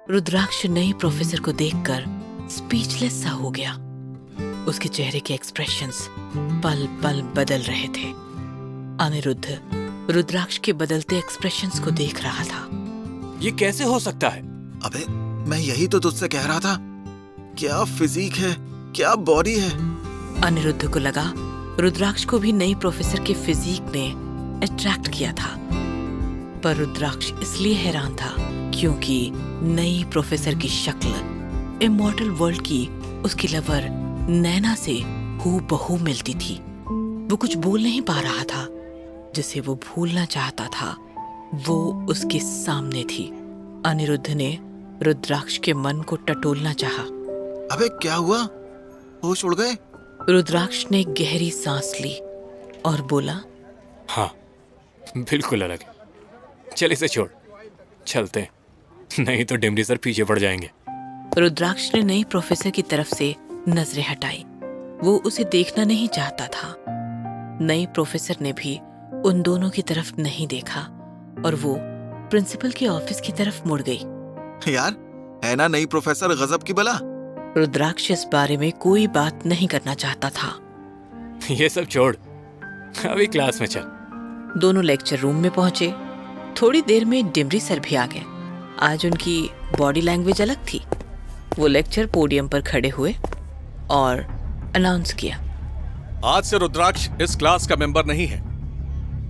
रुद्राक्ष नई प्रोफेसर को देखकर स्पीचलेस सा हो गया। उसके चेहरे के एक्सप्रेशंस पल पल बदल रहे थे। अनिरुद्ध रुद्राक्ष के बदलते एक्सप्रेशंस को देख रहा था। ये कैसे हो सकता है? अबे मैं यही तो तुझसे कह रहा था, क्या फिजिक है, क्या बॉडी है। अनिरुद्ध को लगा रुद्राक्ष को भी नई प्रोफेसर के फिजिक ने अट्रैक्ट किया था, पर रुद्राक्ष इसलिए हैरान था क्योंकि नई प्रोफेसर की शक्ल इमॉर्टल वर्ल्ड की उसकी लवर नैना से हूबहू मिलती थी। वो कुछ बोल नहीं पा रहा था। जिसे वो भूलना चाहता था वो उसके सामने थी। अनिरुद्ध ने रुद्राक्ष के मन को टटोलना चाहा। अबे क्या हुआ, होश उड़ गए? रुद्राक्ष ने गहरी सांस ली और बोला, हाँ, बिल्कुल अलग है। चल इसे छोड़, चलते हैं, नहीं तो डिमरी सर पीछे पड़ जाएंगे। रुद्राक्ष ने नई प्रोफेसर की तरफ से नजरें हटाई। वो उसे देखना नहीं चाहता था। नई प्रोफेसर ने भी उन दोनों की तरफ नहीं देखा और वो प्रिंसिपल के ऑफिस की तरफ मुड़ गई। यार है ना नई प्रोफेसर गजब की बला। रुद्राक्ष इस बारे में कोई बात नहीं करना चाहता था। ये सब छोड़, अभी क्लास में चल। दोनों लेक्चर रूम में पहुंचे। थोड़ी देर में डिमरी सर भी आ गए। आज उनकी बॉडी लैंग्वेज अलग थी। वो लेक्चर पोडियम पर खड़े हुए और अनाउंस किया, आज से रुद्राक्ष इस क्लास का मेंबर नहीं है,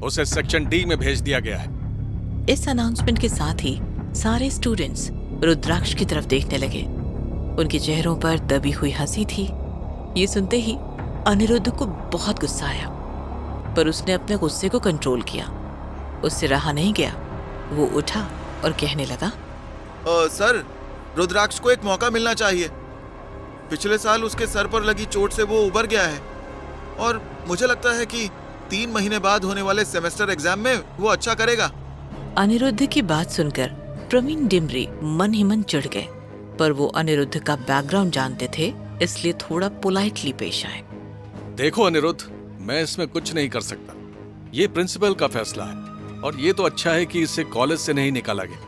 उसे सेक्शन डी में भेज दिया गया है। इस अनाउंसमेंट के साथ ही सारे स्टूडेंट्स रुद्राक्ष की तरफ देखने लगे। उनके चेहरों पर दबी हुई हंसी थी। ये सुनते ही अनिरुद्ध को बहुत गुस्सा आया, पर उसने अपने गुस्से को कंट्रोल किया। उससे रहा नहीं गया। वो उठा और कहने लगा, सर, रुद्राक्ष को एक मौका मिलना चाहिए। पिछले साल उसके सर पर लगी चोट से वो उबर गया है और मुझे लगता है कि 3 महीने बाद होने वाले सेमेस्टर एग्जाम में वो अच्छा करेगा। अनिरुद्ध की बात सुनकर प्रवीण डिमरी मन ही मन चिढ़ गए, पर वो अनिरुद्ध का बैकग्राउंड जानते थे, इसलिए थोड़ा पोलाइटली पेश आए। देखो अनिरुद्ध, मैं इसमें कुछ नहीं कर सकता। ये प्रिंसिपल का फैसला है और ये तो अच्छा है कि इसे कॉलेज से नहीं निकाला गया।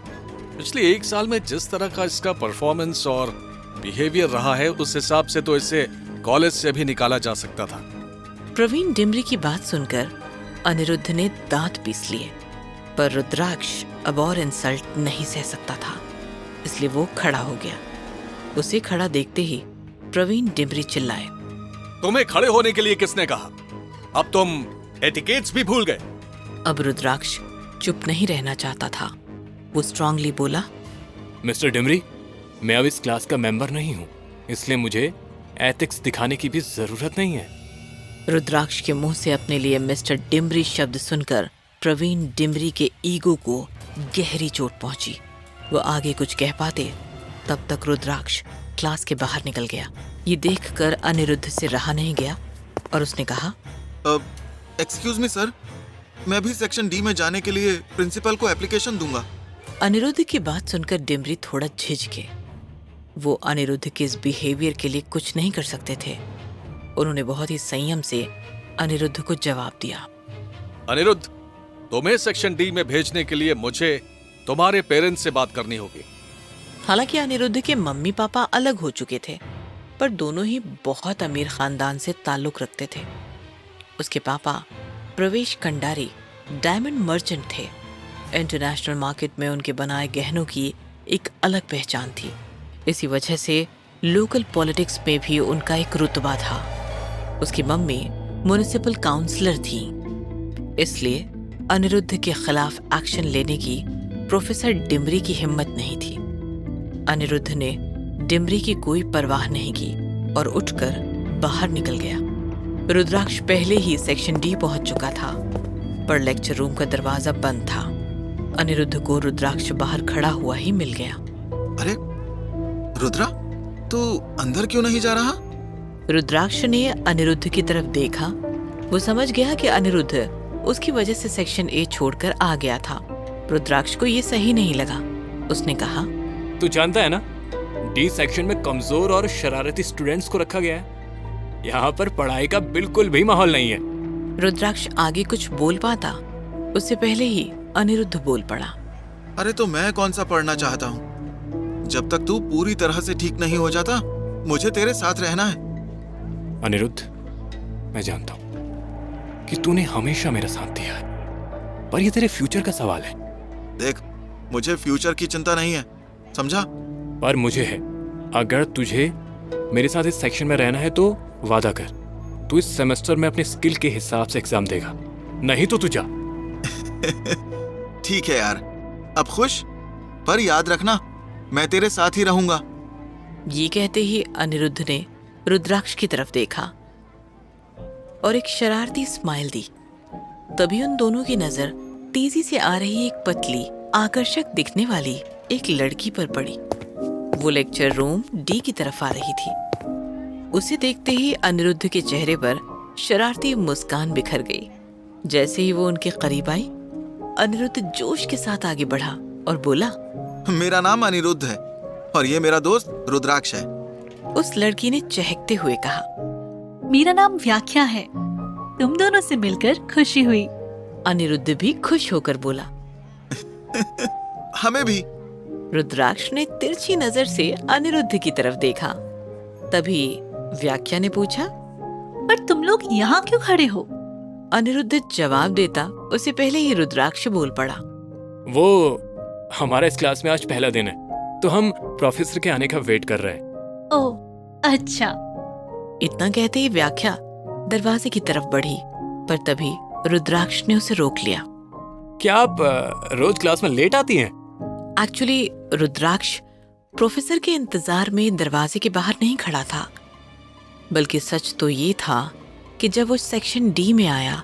पिछले 1 साल में जिस तरह का इसका परफॉर्मेंस और बिहेवियर रहा है, उस हिसाब से तो इसे कॉलेज से भी निकाला जा सकता था। प्रवीण डिमरी की बात सुनकर अनिरुद्ध ने दांत पीस लिए, पर रुद्राक्ष अब और इंसल्ट नहीं सह सकता था, इसलिए वो खड़ा हो गया। उसे खड़ा देखते ही प्रवीण डिमरी चिल्लाए, तुम्हें खड़े होने के लिए किसने कहा? अब तुम एटिकेट्स भी भूल गए। अब रुद्राक्ष चुप नहीं रहना चाहता था। वो स्ट्रांगली बोला, मिस्टर डिमरी, मैं अब इस क्लास का मेंबर नहीं हूँ, इसलिए मुझे एथिक्स दिखाने की भी जरूरत नहीं है। रुद्राक्ष के मुंह से अपने लिए मिस्टर डिमरी शब्द सुनकर प्रवीण डिमरी के ईगो को गहरी चोट पहुंची। वो आगे कुछ कह पाते तब तक रुद्राक्ष क्लास के बाहर निकल गया। ये देखकर अनिरुद्ध से रहा नहीं गया और उसने कहा, एक्सक्यूज मी सर, मैं भी सेक्शन डी में जाने के लिए प्रिंसिपल को एप्लीकेशन दूंगा। अनिरुद्ध की बात सुनकर डिमरी थोड़ा झिझके। वो अनिरुद्ध के इस बिहेवियर के लिए कुछ नहीं कर सकते थे। उन्होंने बहुत ही संयम से अनिरुद्ध को जवाब दिया, अनिरुद्ध, तुम्हें सेक्शन डी में भेजने के लिए मुझे तुम्हारे पेरेंट्स से बात करनी होगी। हालांकि अनिरुद्ध के मम्मी पापा अलग हो चुके थे, पर दोनों ही बहुत अमीर खानदान से ताल्लुक रखते थे। उसके पापा प्रवेश कंडारी डायमंड मर्चेंट थे। इंटरनेशनल मार्केट में उनके बनाए गहनों की एक अलग पहचान थी। इसी वजह से लोकल पॉलिटिक्स में भी उनका एक रुतबा था। उसकी मम्मी म्युनिसिपल काउंसलर थी, इसलिए अनिरुद्ध के खिलाफ एक्शन लेने की प्रोफेसर डिमरी की हिम्मत नहीं थी। अनिरुद्ध ने डिमरी की कोई परवाह नहीं की और उठकर बाहर निकल गया। रुद्राक्ष पहले ही सेक्शन डी पहुंच चुका था, पर लेक्चर रूम का दरवाजा बंद था। अनिरुद्ध को रुद्राक्ष बाहर खड़ा हुआ ही मिल गया। अरे रुद्रा, तू अंदर क्यों नहीं जा रहा? रुद्राक्ष ने अनिरुद्ध की तरफ देखा। वो समझ गया कि अनिरुद्ध उसकी वजह से सेक्शन ए छोड़कर आ गया था। रुद्राक्ष को ये सही नहीं लगा। उसने कहा, तू जानता है ना, डी सेक्शन में कमजोर और शरारती स्टूडेंट्स को रखा गया है। यहाँ पर पढ़ाई का बिल्कुल भी माहौल नहीं है। रुद्राक्ष आगे कुछ बोल पाता, उससे पहले ही अनिरुद्ध बोल पड़ा, अरे तो मैं कौन सा पढ़ना चाहता हूँ? जब तक तू पूरी तरह से ठीक नहीं हो जाता, मुझे तेरे साथ रहना है। अनिरुद्ध, मैं जानता हूं कि तूने हमेशा मेरा साथ दिया है, पर ये तेरे फ्यूचर का सवाल है। देख, मुझे फ्यूचर की चिंता नहीं है, समझा? पर मुझे है। अगर तुझे मेरे साथ इस सेक्शन में रहना है तो वादा कर, तू इस सेमेस्टर में अपने स्किल के हिसाब से एग्जाम देगा, नहीं तो तू जा। ठीक है यार, अब खुश? पर याद रखना, मैं तेरे साथ ही रहूंगा। ये कहते ही अनिरुद्ध ने रुद्राक्ष की तरफ देखा और एक शरारती स्माइल दी। तभी उन दोनों की नजर तेजी से आ रही एक पतली, आकर्षक दिखने वाली एक लड़की पर पड़ी। वो लेक्चर रूम डी की तरफ आ रही थी। उसे देखते ही अनिरुद्ध के चेहरे पर शरारती मुस्कान बिखर गई। जैसे ही वो उनके करीब आई, अनिरुद्ध जोश के साथ आगे बढ़ा और बोला, मेरा नाम अनिरुद्ध है और ये मेरा दोस्त रुद्राक्ष है। उस लड़की ने चहकते हुए कहा। मेरा नाम व्याख्या है, तुम दोनों से मिलकर खुशी हुई। अनिरुद्ध भी खुश होकर बोला। हमें भी। रुद्राक्ष ने तिरछी नजर से अनिरुद्ध की तरफ देखा। तभी व्याख्या ने पूछा, पर तुम लोग यहाँ क्यों खड़े हो? अनिरुद्ध जवाब देता उससे पहले ही रुद्राक्ष बोल पड़ा। वो हमारा इस क्लास में आज पहला दिन है, तो हम प्रोफेसर के आने का वेट कर रहे हैं। ओह अच्छा। इतना कहते ही व्याख्या दरवाजे की तरफ बढ़ी, पर तभी रुद्राक्ष ने उसे रोक लिया। क्या आप रोज क्लास में लेट आती हैं? एक्चुअली रुद्राक्ष प्रोफेसर के इंतजार में दरवाजे के बाहर नहीं खड़ा था, बल्कि सच तो ये था कि जब वो सेक्शन डी में आया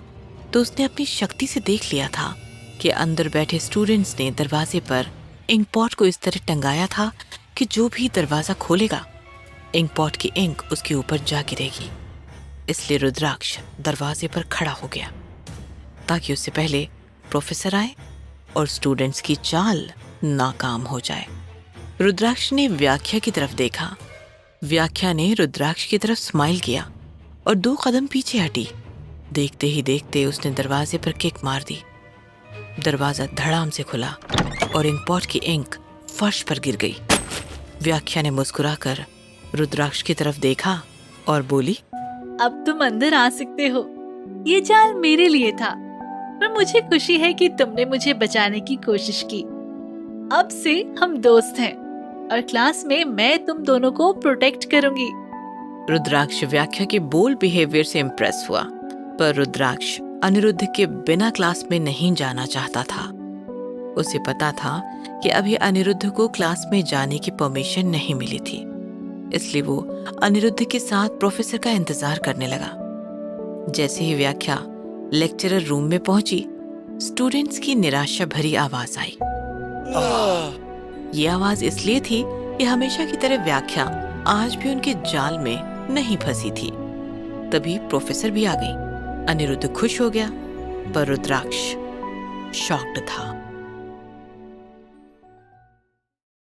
तो उसने अपनी शक्ति से देख लिया था कि अंदर बैठे स्टूडेंट्स ने दरवाजे पर इंक पॉट को इस तरह टंगाया था कि जो भी दरवाजा खोलेगा, इंक पॉट की इंक उसके ऊपर जा गिरेगी। इसलिए रुद्राक्ष दरवाजे पर खड़ा हो गया ताकि उससे पहले प्रोफेसर आए और स्टूडेंट्स की चाल नाकाम हो जाए। रुद्राक्ष ने व्याख्या की तरफ देखा। व्याख्या ने रुद्राक्ष की तरफ स्माइल किया और 2 कदम पीछे हटी। देखते ही देखते उसने दरवाजे पर किक मार दी। दरवाजा धड़ाम से खुला और इंक पॉट की इंक फर्श पर गिर गई। व्याख्या ने मुस्कुराकर रुद्राक्ष की तरफ देखा और बोली, अब तुम अंदर आ सकते हो। ये जाल मेरे लिए था, पर मुझे खुशी है कि तुमने मुझे बचाने की कोशिश की। अब से हम दोस्त हैं और क्लास में मैं तुम दोनों को प्रोटेक्ट करूंगी। रुद्राक्ष व्याख्या के बोल्ड बिहेवियर से इम्प्रेस हुआ, पर रुद्राक्ष अनिरुद्ध के बिना क्लास में नहीं जाना चाहता था। उसे पता था कि अभी अनिरुद्ध को क्लास में जाने की परमिशन नहीं मिली थी, इसलिए वो अनिरुद्ध के साथ प्रोफेसर का इंतजार करने लगा। जैसे ही व्याख्या लेक्चरर रूम में पहुंची, स्टूडेंट्स की निराशा भरी आवाज आई। ये आवाज इसलिए थी कि हमेशा की तरह व्याख्या आज भी उनके जाल में नहीं फंसी थी। तभी प्रोफेसर भी आ गई। अनिरुद्ध खुश हो गया, पर रुद्राक्ष शॉक्ड था।